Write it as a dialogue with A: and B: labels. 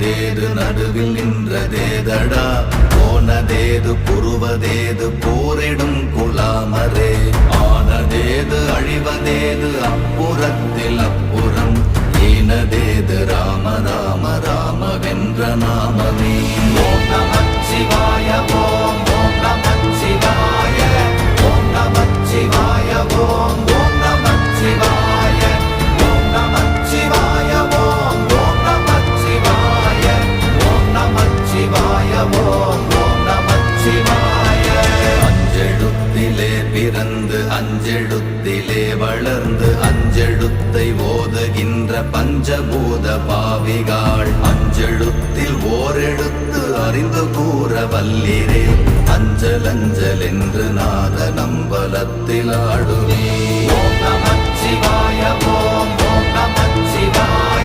A: தேது நடுவில் நின்றதேதடா போனதேது புருவதேது போரிடும் குலாமரே ஆனதேது அழிவதேது அப்புறத்தில் அப்புறம் ஈனதேது ராம ராம ராம வென்ற நாமமே ஓம் நமச்சிவாய ஓம் ஓம் நமச்சிவாய ஓம் நமச்சிவாய ஓம் ஓம் நமச்சிவாய ஓம் நமச்சிவாய ஓம் ஓம் நமச்சிவாய ஓம் நமச்சிவாய ஓம் ஓம் நமச்சிவாய அஞ்செழுத்திலே பிறந்து அஞ்செழுத்திலே வளர்ந்து அஞ்செழுத்தை ஓதுகின்ற பஞ்சபூத பாவிகாள் அஞ்செழுத்தில் ஓரெழுத்து அறிந்து கூற வல்லிரே அஞ்சல் அஞ்சல் என்று நாத நம்பலத்தில் ஆடுவே ஓம் நமச்சிவாய ஓம்